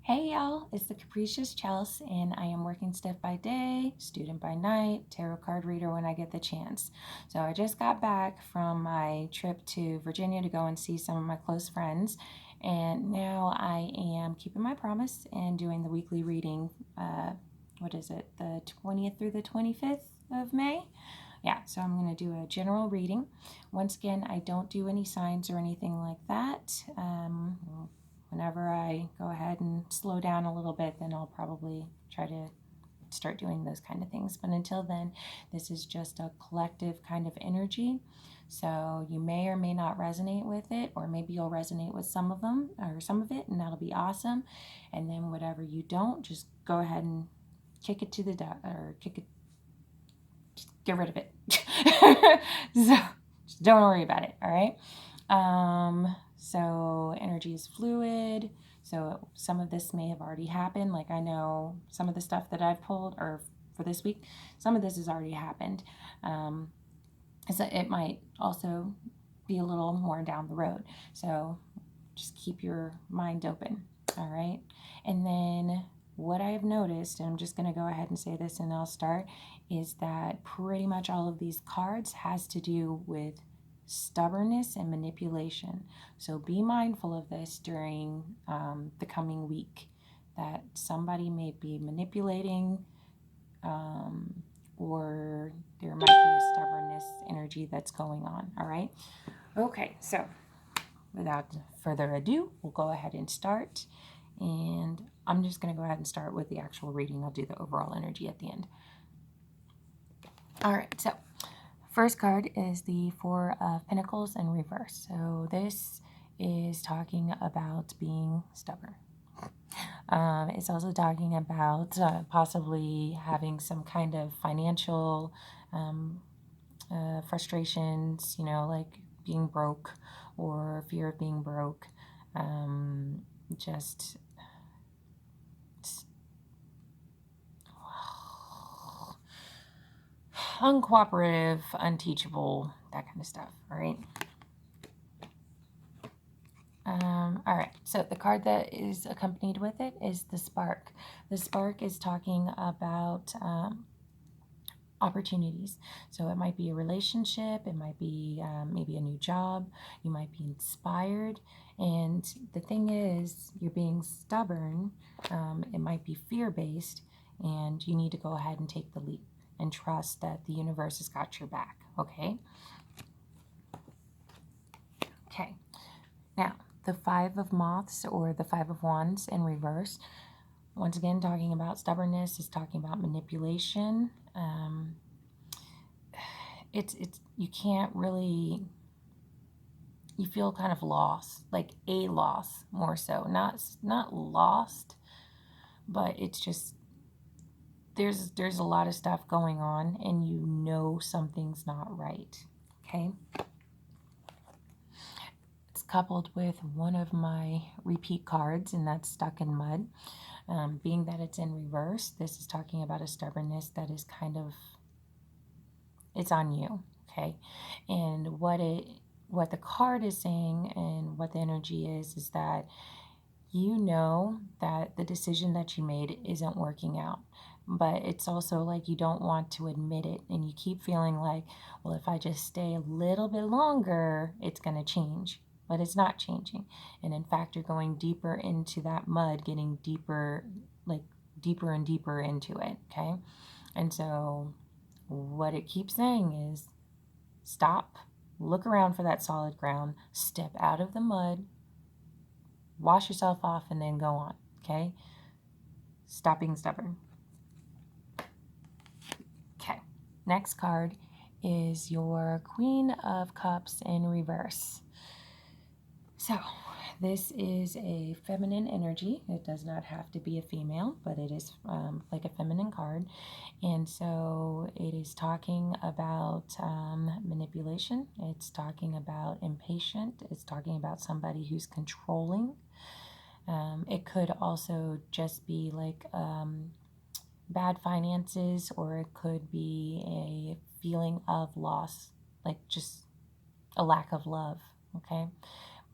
Hey y'all, it's the Capricious Chels, and I am working stiff by day, student by night, tarot card reader when I get the chance. So I just got back from my trip to Virginia to go and see some of my close friends, and now I am keeping my promise and doing the weekly reading. What is it, the 20th through the 25th of May? Yeah, so I'm going to do a general reading. Once again, I don't do any signs or anything like that. Whenever I go ahead and slow down a little bit, then I'll probably try to start doing those kind of things. But until then, this is just a collective kind of energy. So you may or may not resonate with it, or maybe you'll resonate with some of them or some of it, and that'll be awesome. And then whatever you don't, just go ahead and kick it to the or kick it, just get rid of it. So just don't worry about it. All right. So energy is fluid. So some of this may have already happened. Like I know some of the stuff that I've pulled, or for this week, some of this has already happened. So it might also be a little more down the road. So just keep your mind open. All right. And then what I've noticed, and I'm just going to go ahead and say this and I'll start, is that pretty much all of these cards has to do with stubbornness and manipulation. So be mindful of this during the coming week, that somebody may be manipulating, or there might be a stubbornness energy that's going on. All right. Okay. So without further ado, we'll go ahead and start. And I'm just going to go ahead and start with the actual reading. I'll do the overall energy at the end. All right. So first card is the Four of Pentacles in reverse. So this is talking about being stubborn. It's also talking about possibly having some kind of financial frustrations, like being broke or fear of being broke. Just uncooperative, unteachable, that kind of stuff. All right. All right, so the card that is accompanied with it is the Spark. The Spark is talking about opportunities. So it might be a relationship, it might be maybe a new job, you might be inspired. And the thing is, you're being stubborn, it might be fear-based, and you need to go ahead and take the leap and trust that the universe has got your back, okay? Okay, now the Five of Moths or the Five of Wands in reverse, once again talking about stubbornness, is talking about manipulation. It's you can't really, you feel kind of lost, like a loss more so, not lost, but it's just there's a lot of stuff going on and you know something's not right. Okay, it's coupled with one of my repeat cards, and that's Stuck in Mud. Being that it's in reverse, this is talking about a stubbornness that is kind of, it's on you. Okay, and what the card is saying and what the energy is that you know that the decision that you made isn't working out, but it's also like you don't want to admit it, and you keep feeling like, well, if I just stay a little bit longer, it's going to change. But it's not changing. And in fact, you're going deeper into that mud, getting deeper, like deeper and deeper into it. Okay. And so what it keeps saying is stop, look around for that solid ground, step out of the mud, wash yourself off, and then go on. Okay. Stop being stubborn. Okay. Next card is your Queen of Cups in reverse. So this is a feminine energy. It does not have to be a female, but it is like a feminine card. And so it is talking about manipulation. It's talking about impatient. It's talking about somebody who's controlling. It could also just be like bad finances, or it could be a feeling of loss, like just a lack of love. Okay.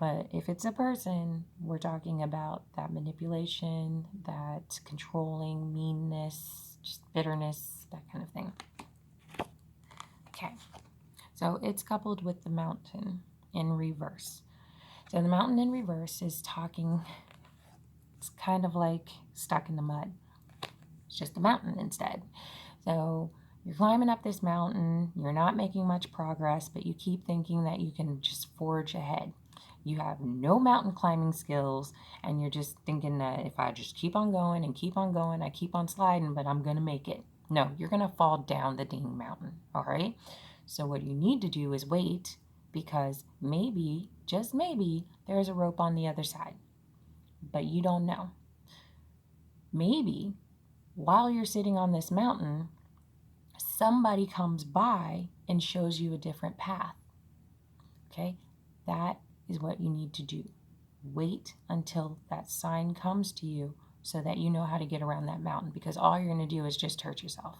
But if it's a person, we're talking about that manipulation, that controlling, meanness, just bitterness, that kind of thing. Okay, so it's coupled with the mountain in reverse. So the mountain in reverse is talking, it's kind of like stuck in the mud. It's just a mountain instead. So you're climbing up this mountain, you're not making much progress, but you keep thinking that you can just forge ahead. You have no mountain climbing skills, and you're just thinking that if I just keep on going and keep on going, I keep on sliding, but I'm going to make it. No, you're going to fall down the dang mountain, all right? So what you need to do is wait, because maybe, just maybe, there's a rope on the other side, but you don't know. Maybe while you're sitting on this mountain, somebody comes by and shows you a different path. Okay, that is what you need to do. Wait until that sign comes to you so that you know how to get around that mountain, because all you're going to do is just hurt yourself.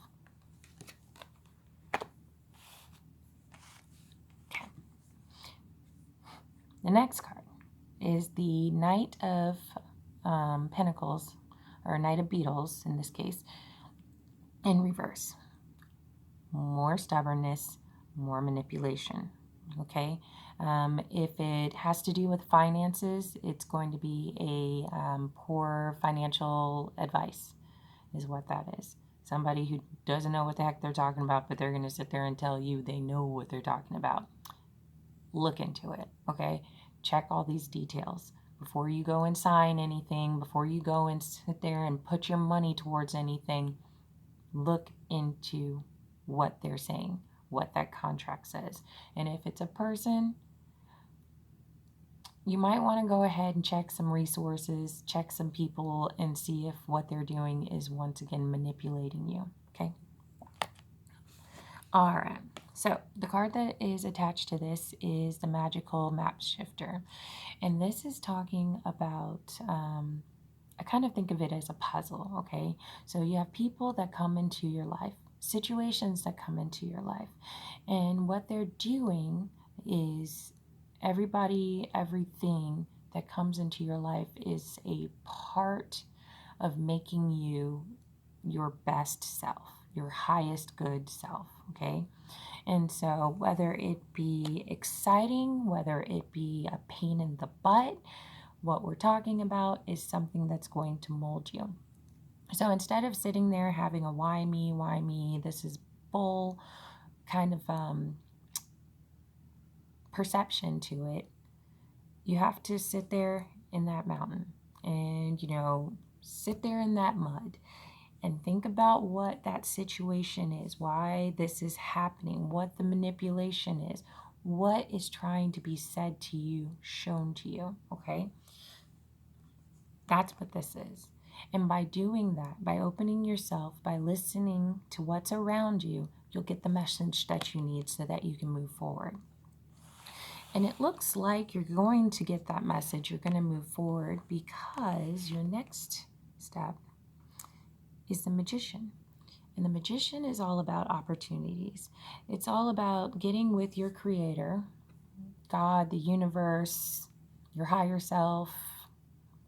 Okay. The next card is the Knight of Pentacles, or Knight of Beetles in this case, in reverse. More stubbornness, more manipulation. Okay, if it has to do with finances, it's going to be a poor financial advice, is what that is. Somebody who doesn't know what the heck they're talking about, but they're going to sit there and tell you they know what they're talking about. Look into it, okay? Check all these details before you go and sign anything, before you go and sit there and put your money towards anything. Look into what they're saying, what that contract says. And if it's a person, you might want to go ahead and check some resources, check some people, and see if what they're doing is once again manipulating you. Okay? All right. So the card that is attached to this is the Magical Map Shifter. And this is talking about, I kind of think of it as a puzzle, okay? So you have people that come into your life, situations that come into your life. And what they're doing is everybody, everything that comes into your life is a part of making you your best self, your highest good self, okay? And so whether it be exciting, whether it be a pain in the butt, what we're talking about is something that's going to mold you. So instead of sitting there having a why me, this is bull kind of perception to it, you have to sit there in that mountain and, sit there in that mud and think about what that situation is, why this is happening, what the manipulation is, what is trying to be said to you, shown to you, okay? That's what this is. And by doing that, by opening yourself, by listening to what's around you, you'll get the message that you need so that you can move forward. And it looks like you're going to get that message. You're going to move forward because your next step is the Magician. And the Magician is all about opportunities. It's all about getting with your Creator, God, the universe, your higher self,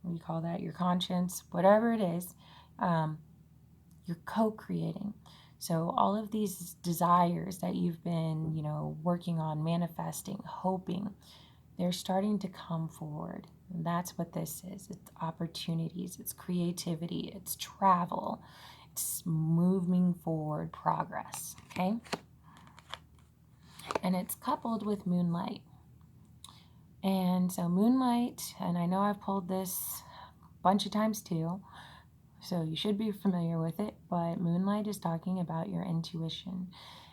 what do you call that? Your conscience, whatever it is, you're co-creating. So all of these desires that you've been, working on, manifesting, hoping, they're starting to come forward. And that's what this is. It's opportunities, it's creativity, it's travel, it's moving forward progress, okay? And it's coupled with Moonlight. And so Moonlight, and I know I've pulled this a bunch of times too, so you should be familiar with it, but Moonlight is talking about your intuition,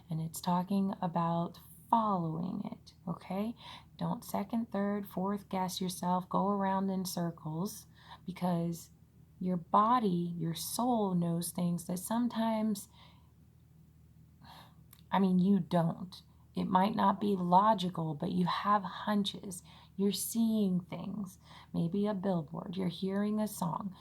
and it's talking about following it, okay? Don't second, third, fourth guess yourself, go around in circles, because your body, your soul knows things that sometimes, you don't. It might not be logical, but you have hunches. You're seeing things, maybe a billboard, you're hearing a song.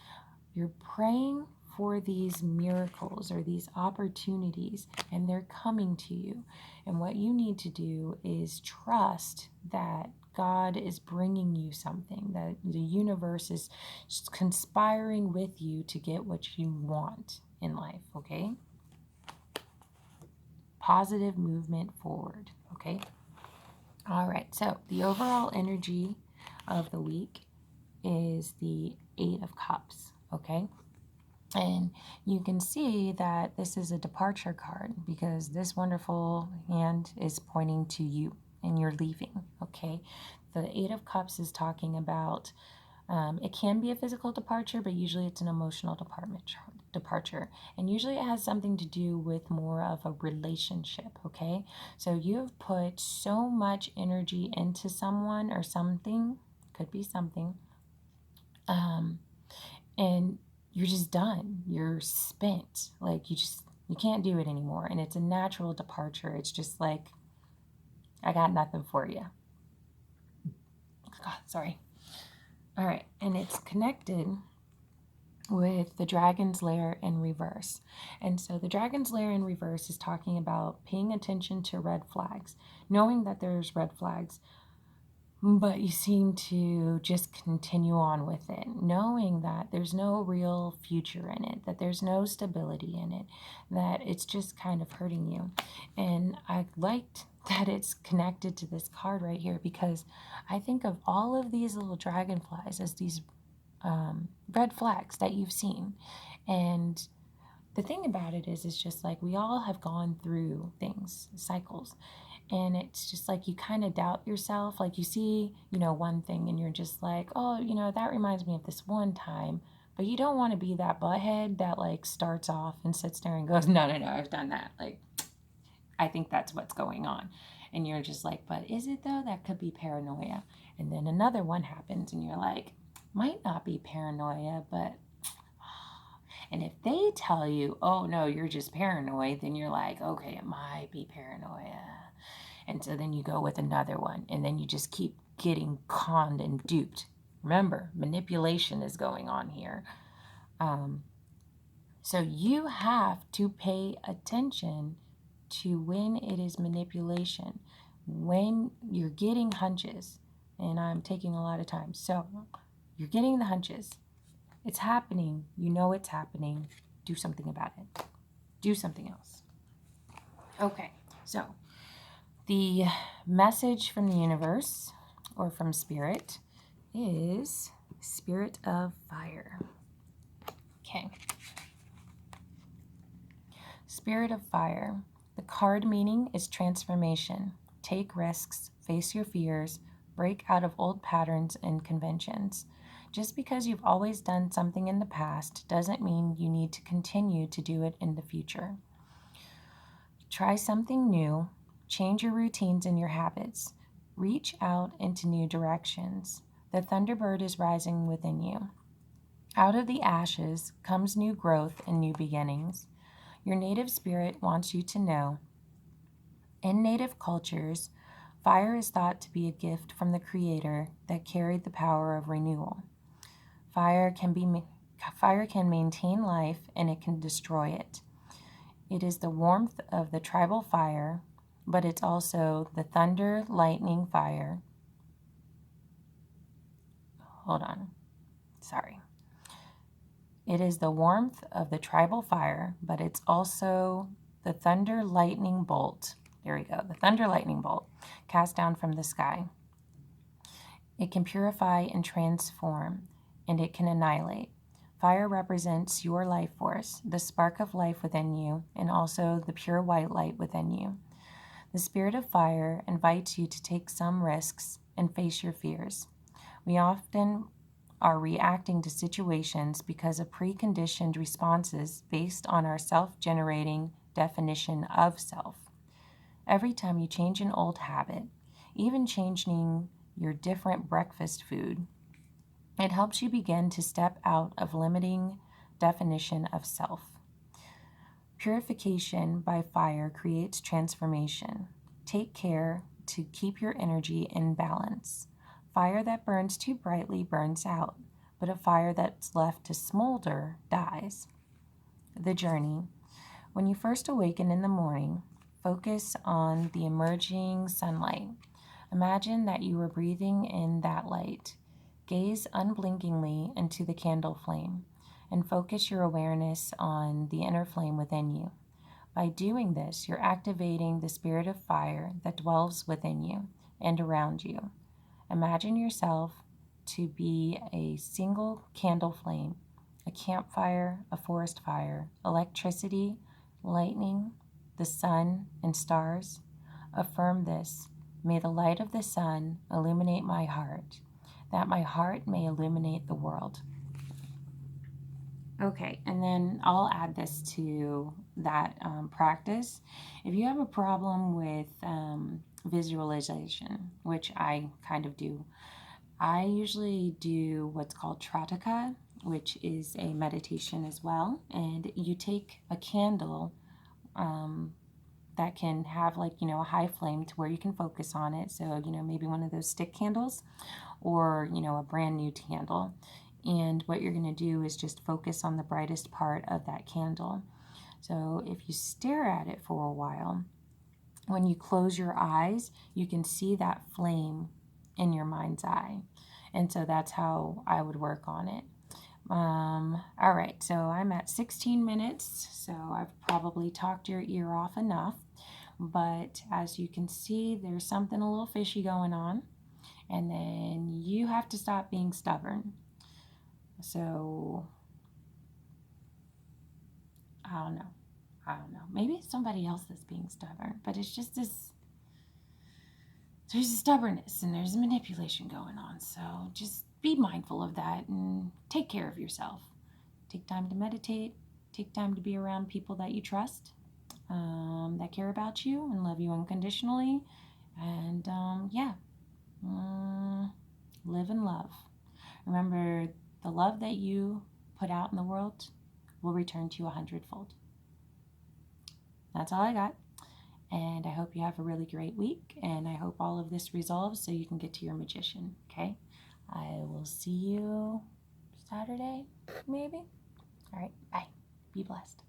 You're praying for these miracles or these opportunities, and they're coming to you. And what you need to do is trust that God is bringing you something, that the universe is conspiring with you to get what you want in life, okay? Positive movement forward, okay? All right, so the overall energy of the week is the Eight of Cups, okay? And you can see that this is a departure card because this wonderful hand is pointing to you and you're leaving, okay? The Eight of Cups is talking about, it can be a physical departure, but usually it's an emotional departure. And usually it has something to do with more of a relationship, okay? So you've put so much energy into someone or something, could be something, and you're just done. You're spent. Like you can't do it anymore. And it's a natural departure. It's just like, I got nothing for you. God, sorry. All right. And it's connected with the Dragon's Lair in reverse. And so the Dragon's Lair in reverse is talking about paying attention to red flags, knowing that there's red flags, but you seem to just continue on with it, knowing that there's no real future in it, that there's no stability in it, that it's just kind of hurting you. And I liked that it's connected to this card right here because I think of all of these little dragonflies as these red flags that you've seen. And the thing about it is, it's just like we all have gone through things, cycles. And it's just like you kind of doubt yourself. Like you see, one thing and you're just like, oh, that reminds me of this one time. But you don't want to be that butthead that like starts off and sits there and goes, no, I've done that. Like, I think that's what's going on. And you're just like, but is it though? That could be paranoia. And then another one happens and you're like, might not be paranoia, but and if they tell you, oh no, you're just paranoid, then you're like, okay, it might be paranoia. And so then you go with another one, and then you just keep getting conned and duped. Remember, manipulation is going on here. So you have to pay attention to when it is manipulation, when you're getting hunches, and I'm taking a lot of time. So you're getting the hunches. It's happening. You know it's happening. Do something about it. Do something else. Okay, so the message from the universe or from spirit is Spirit of Fire. Okay. Spirit of Fire. The card meaning is transformation. Take risks, face your fears, break out of old patterns and conventions. Just because you've always done something in the past doesn't mean you need to continue to do it in the future. Try something new. Change your routines and your habits. Reach out into new directions. The Thunderbird is rising within you. Out of the ashes comes new growth and new beginnings. Your native spirit wants you to know. In native cultures, fire is thought to be a gift from the Creator that carried the power of renewal. Fire can maintain life and it can destroy it. It is the warmth of the tribal fire, but it's also the thunder, lightning, fire. Hold on. Sorry. It is the warmth of the tribal fire, but it's also the thunder, lightning bolt. There we go. The thunder, lightning bolt cast down from the sky. It can purify and transform, and it can annihilate. Fire represents your life force, the spark of life within you, and also the pure white light within you. The Spirit of Fire invites you to take some risks and face your fears. We often are reacting to situations because of preconditioned responses based on our self-generating definition of self. Every time you change an old habit, even changing your different breakfast food, it helps you begin to step out of limiting definition of self. Purification by fire creates transformation. Take care to keep your energy in balance. Fire that burns too brightly burns out, but a fire that's left to smolder dies. The journey. When you first awaken in the morning, focus on the emerging sunlight. Imagine that you are breathing in that light. Gaze unblinkingly into the candle flame and focus your awareness on the inner flame within you. By doing this, you're activating the spirit of fire that dwells within you and around you. Imagine yourself to be a single candle flame, a campfire, a forest fire, electricity, lightning, the sun, and stars. Affirm this. May the light of the sun illuminate my heart, that my heart may illuminate the world. Okay, and then I'll add this to that practice. If you have a problem with visualization, which I kind of do, I usually do what's called Trataka, which is a meditation as well. And you take a candle that can have a high flame to where you can focus on it. So, maybe one of those stick candles or, a brand new candle. And what you're going to do is just focus on the brightest part of that candle. So if you stare at it for a while, when you close your eyes, you can see that flame in your mind's eye. And so that's how I would work on it. All right, so I'm at 16 minutes, so I've probably talked your ear off enough. But as you can see, there's something a little fishy going on. And then you have to stop being stubborn. So, I don't know. Maybe it's somebody else that's being stubborn, but it's just there's a stubbornness and there's a manipulation going on. So just be mindful of that and take care of yourself. Take time to meditate. Take time to be around people that you trust, that care about you and love you unconditionally. And live and love. Remember, the love that you put out in the world will return to you 100-fold. That's all I got. And I hope you have a really great week. And I hope all of this resolves so you can get to your magician. Okay? I will see you Saturday, maybe. All right. Bye. Be blessed.